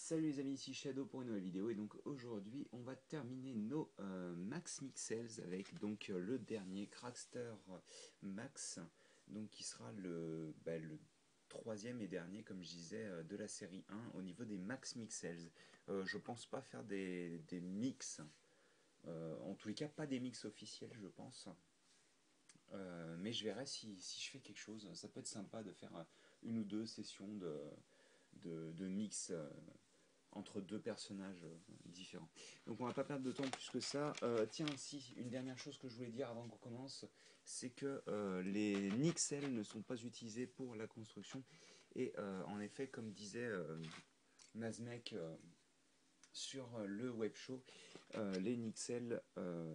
Salut les amis, ici Shadow pour une nouvelle vidéo et donc aujourd'hui on va terminer nos Max Mixels avec donc le dernier Crackster Max, donc qui sera le troisième et dernier comme je disais de la série 1 au niveau des Max Mixels. Je pense pas faire des mix, en tous les cas pas des mix officiels je pense. Mais je verrai si je fais quelque chose, ça peut être sympa de faire une ou deux sessions de mix entre deux personnages différents. Donc on va pas perdre de temps plus que ça. Tiens, si, une dernière chose que je voulais dire avant qu'on commence, c'est que les nixels ne sont pas utilisés pour la construction. Et en effet, comme disait Nazmek sur le web show, les nixels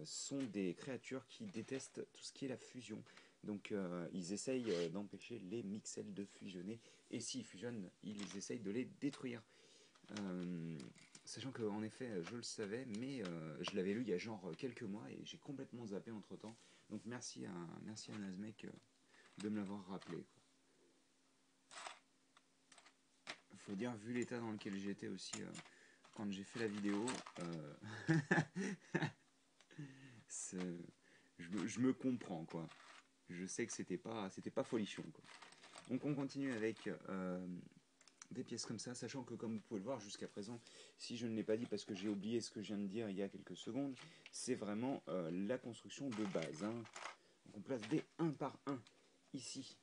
sont des créatures qui détestent tout ce qui est la fusion. Donc ils essayent d'empêcher les mixels de fusionner. Et s'ils fusionnent, ils essayent de les détruire. Euh, Sachant que en effet je le savais, mais je l'avais lu il y a genre quelques mois et j'ai complètement zappé entre temps. Donc merci à Nazmek de me l'avoir rappelé, quoi. Faut dire, vu l'état dans lequel j'étais aussi quand j'ai fait la vidéo, euh, je me comprends, quoi. Je sais que c'était pas folichon, quoi. Donc on continue avec des pièces comme ça, sachant que comme vous pouvez le voir jusqu'à présent, si je ne l'ai pas dit parce que j'ai oublié ce que je viens de dire il y a quelques secondes, c'est vraiment la construction de base, hein. Donc on place des 1 par 1 ici.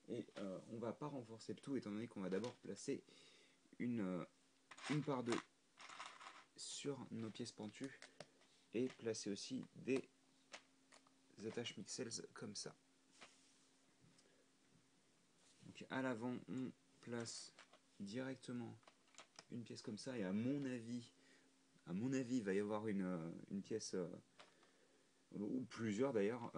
Et on va pas renforcer le tout étant donné qu'on va d'abord placer une par 2 sur nos pièces pentues et placer aussi des attaches mixels comme ça. Donc à l'avant on place directement une pièce comme ça et à mon avis, il va y avoir une pièce, ou plusieurs d'ailleurs,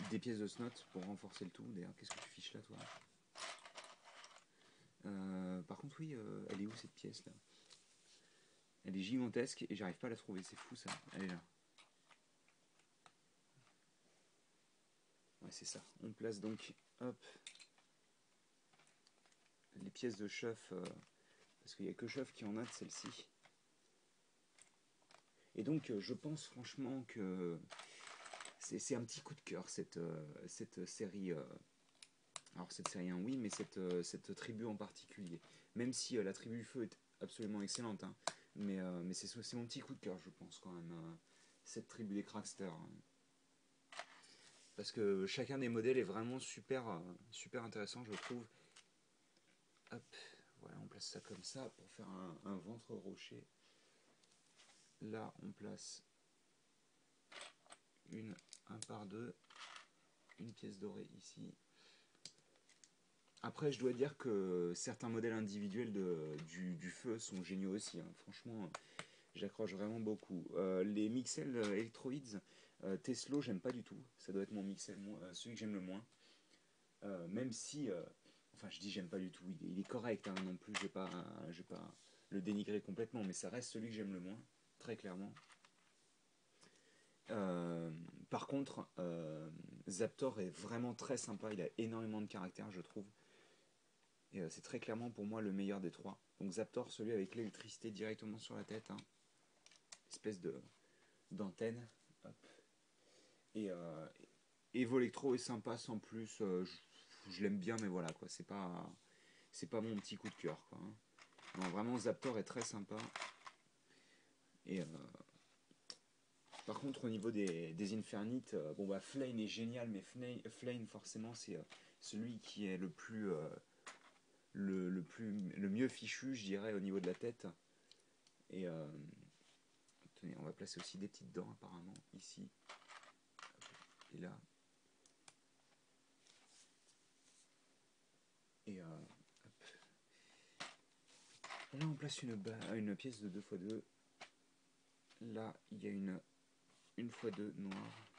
des pièces de snot pour renforcer le tout. D'ailleurs, qu'est-ce que tu fiches là, toi? Par contre, oui, elle est où cette pièce là? Elle est gigantesque et j'arrive pas à la trouver, c'est fou ça. Elle est là. Ouais, c'est ça. On place donc, hop, les pièces de chef, parce qu'il n'y a que chef qui en a de celle-ci. Et donc, je pense franchement que c'est un petit coup de cœur cette série. Alors cette série 1 oui, mais cette tribu en particulier. Même si la tribu du feu est absolument excellente, hein, mais c'est mon petit coup de cœur je pense quand même, cette tribu des Cracksters. Parce que chacun des modèles est vraiment super intéressant je trouve. Hop, voilà, on place ça comme ça pour faire un ventre rocher. Là on place une 1 par 2, une pièce dorée ici. Après, je dois dire que certains modèles individuels du feu sont géniaux aussi, hein. Franchement, j'accroche vraiment beaucoup. Les Mixel Electroids, Tesla, j'aime pas du tout. Ça doit être mon Mixel, celui que j'aime le moins. Même si, enfin, je dis j'aime pas du tout. Il est correct, hein, non plus. Je vais pas le dénigrer complètement, mais ça reste celui que j'aime le moins, très clairement. Euh, Par contre, Zaptor est vraiment très sympa. Il a énormément de caractère, je trouve. Et c'est très clairement pour moi le meilleur des trois. Donc Zaptor, celui avec l'électricité directement sur la tête, hein. Espèce de d'antenne. Hop. Et Evolectro est sympa sans plus. Je l'aime bien, mais voilà quoi. C'est pas mon petit coup de cœur, quoi, hein. Non, vraiment Zaptor est très sympa. Et par contre au niveau des Infernites, bon bah Flame est génial, mais Flame forcément c'est celui qui est le mieux fichu, je dirais, au niveau de la tête. Et tenez, on va placer aussi des petites dents apparemment ici et là. Et là on place une pièce de 2x2. Là il y a une 1x2 noire.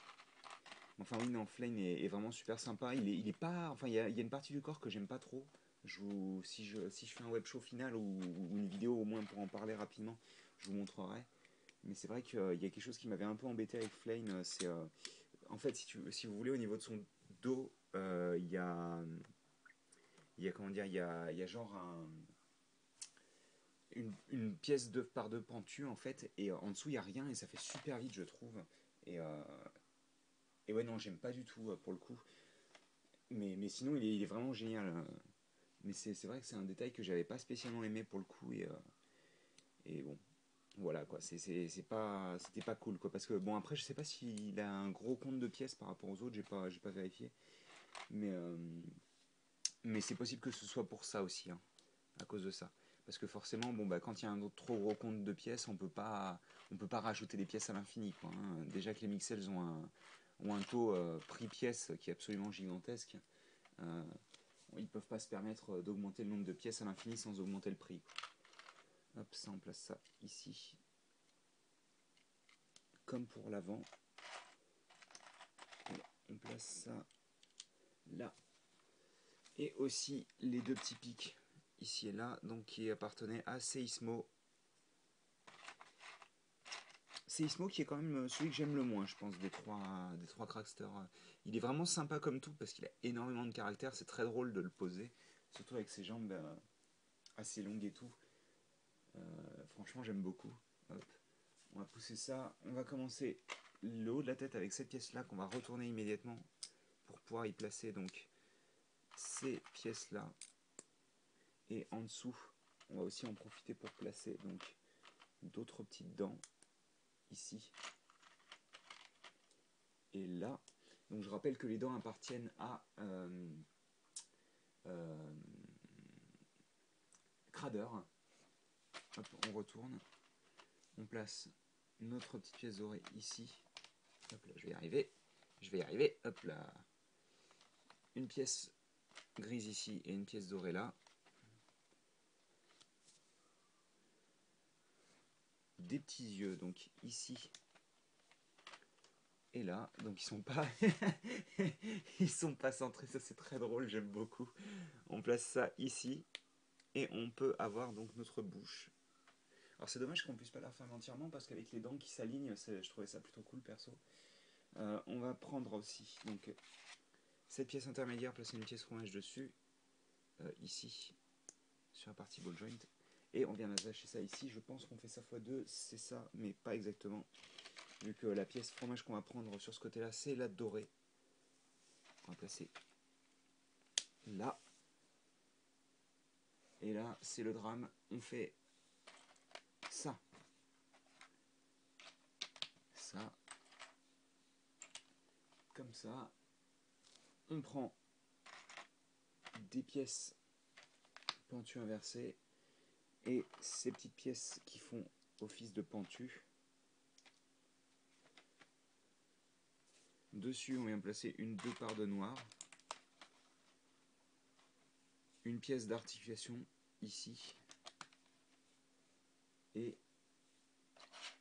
Enfin oui, non, Flame est vraiment super sympa. Il est pas, enfin il y a une partie du corps que j'aime pas trop. Si je fais un web show final ou une vidéo au moins pour en parler rapidement, je vous montrerai. Mais c'est vrai qu'il y a quelque chose qui m'avait un peu embêté avec Flame, c'est en fait si vous voulez au niveau de son dos, il y a comment dire, il y a genre une pièce 2 par 2 pentue en fait, et en dessous il n'y a rien et ça fait super vite je trouve. Et, euh, et ouais, non, j'aime pas du tout pour le coup. Mais sinon, il est vraiment génial. Mais c'est vrai que c'est un détail que j'avais pas spécialement aimé pour le coup. Et bon, voilà quoi. C'était pas cool quoi. Parce que bon, après, je sais pas s'il a un gros compte de pièces par rapport aux autres. J'ai pas vérifié. Mais, euh, mais c'est possible que ce soit pour ça aussi, hein, à cause de ça. Parce que forcément, bon, bah, quand il y a un trop gros compte de pièces, on peut pas rajouter des pièces à l'infini, quoi, hein. Déjà que les Mixels ont un taux prix pièce qui est absolument gigantesque. Euh, Ils peuvent pas se permettre d'augmenter le nombre de pièces à l'infini sans augmenter le prix, quoi. Hop, ça on place ça ici. Comme pour l'avant. On place ça là. Et aussi les deux petits pics ici et là, donc qui appartenaient à Seismo. Seismo qui est quand même celui que j'aime le moins, je pense, des trois Cracksters. Il est vraiment sympa comme tout parce qu'il a énormément de caractère, c'est très drôle de le poser, surtout avec ses jambes assez longues et tout. Franchement, j'aime beaucoup. Hop. On va pousser ça. On va commencer le haut de la tête avec cette pièce-là qu'on va retourner immédiatement pour pouvoir y placer donc ces pièces-là. Et en dessous, on va aussi en profiter pour placer donc d'autres petites dents ici et là. Donc je rappelle que les dents appartiennent à euh, Crader. Hop, on retourne. On place notre petite pièce dorée ici. Hop là, je vais y arriver. Je vais y arriver. Hop là. Une pièce grise ici et une pièce dorée là. Des petits yeux donc ici et là, donc ils sont pas centrés, ça c'est très drôle, j'aime beaucoup. On place ça ici et on peut avoir donc notre bouche. Alors c'est dommage qu'on puisse pas la refermer entièrement parce qu'avec les dents qui s'alignent, je trouvais ça plutôt cool perso. On va prendre aussi donc cette pièce intermédiaire, placer une pièce fromage dessus, ici sur la partie ball joint, et on vient attacher ça ici. Je pense qu'on fait ça x2, c'est ça, mais pas exactement. Vu que la pièce fromage qu'on va prendre sur ce côté-là, c'est la dorée. On va placer là. Et là, c'est le drame. On fait ça. Ça. Comme ça. On prend des pièces pentues inversées. Et ces petites pièces qui font office de pentu. Dessus, on vient placer une 2 par de noir. Une pièce d'articulation ici. Et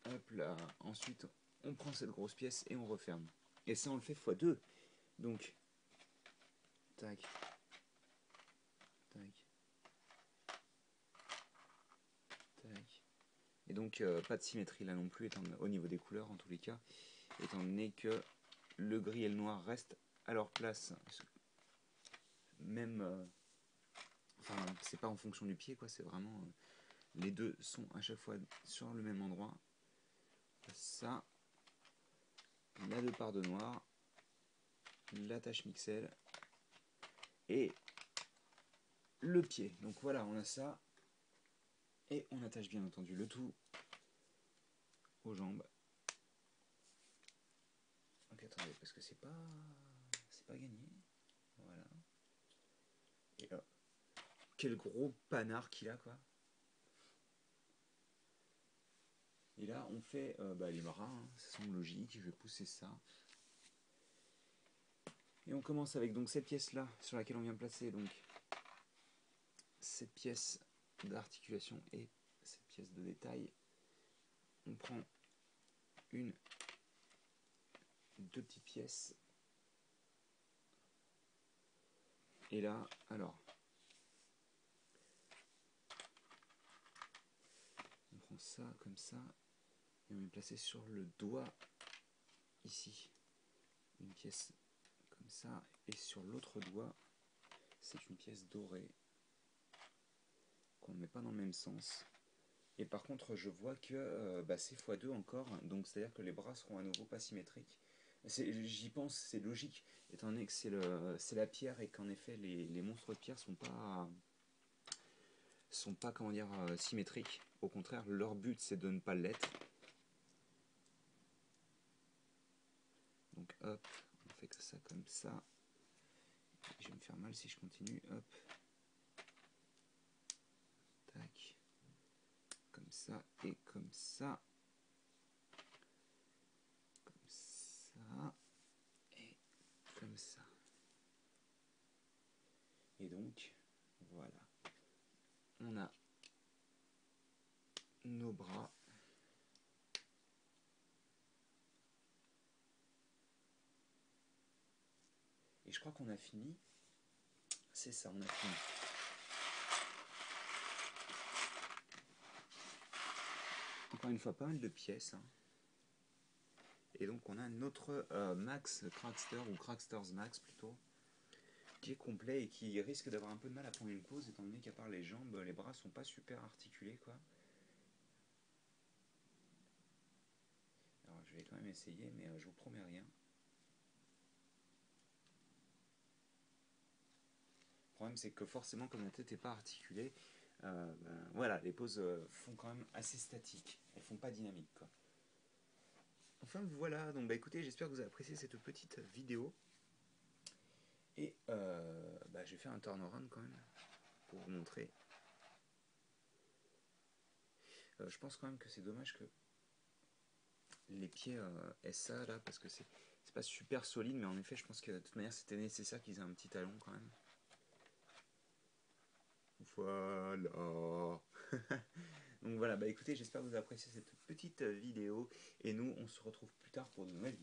hop là. Ensuite, on prend cette grosse pièce et on referme. Et ça, on le fait x2. Donc, tac, tac, tac. Et donc, pas de symétrie là non plus, au niveau des couleurs en tous les cas. Étant donné que le gris et le noir restent à leur place. Même, enfin, c'est pas en fonction du pied, quoi. C'est vraiment, les deux sont à chaque fois sur le même endroit. Ça, la 2 par de noir, l'attache Mixel et le pied. Donc voilà, on a ça. Et on attache bien entendu le tout aux jambes. Ok, attendez, parce que c'est pas gagné. Voilà. Et là, quel gros panard qu'il a, quoi. Et là, on fait les bras, hein, ça semble logique. Je vais pousser ça. Et on commence avec donc cette pièce-là sur laquelle on vient placer donc cette pièce d'articulation et cette pièce de détail. On prend deux petites pièces. Et là, alors, on prend ça comme ça et on vient placer sur le doigt ici une pièce comme ça et sur l'autre doigt c'est une pièce dorée qu'on ne met pas dans le même sens. Et par contre, je vois que c'est x2 encore, donc c'est-à-dire que les bras seront à nouveau pas symétriques. J'y pense, c'est logique, étant donné que c'est la pierre et qu'en effet les monstres de pierre sont pas comment dire, symétriques. Au contraire, leur but c'est de ne pas l'être. Donc hop, on fait que ça comme ça. Je vais me faire mal si je continue, hop. Tac. Comme ça et comme ça. Comme ça. Et comme ça. Et donc, voilà. On a nos bras. Et je crois qu'on a fini. C'est ça, on a fini. Encore une fois, pas mal de pièces. Hein. Et donc on a notre Max Crackster, ou Cracksters Max plutôt, qui est complet et qui risque d'avoir un peu de mal à prendre une pause, étant donné qu'à part les jambes, les bras sont pas super articulés, quoi. Alors je vais quand même essayer, mais je vous promets rien. Le problème c'est que forcément, comme la tête n'est pas articulée, voilà, les pauses font quand même assez statiques. Elles font pas dynamique, quoi. Enfin voilà, donc écoutez, j'espère que vous avez apprécié cette petite vidéo. Et je vais faire un turnaround quand même, pour vous montrer. Je pense quand même que c'est dommage que les pieds aient ça là, parce que c'est pas super solide, mais en effet, je pense que de toute manière, c'était nécessaire qu'ils aient un petit talon quand même. Voilà. Donc voilà, écoutez, j'espère que vous avez apprécié cette petite vidéo, et nous, on se retrouve plus tard pour de nouvelles vidéos.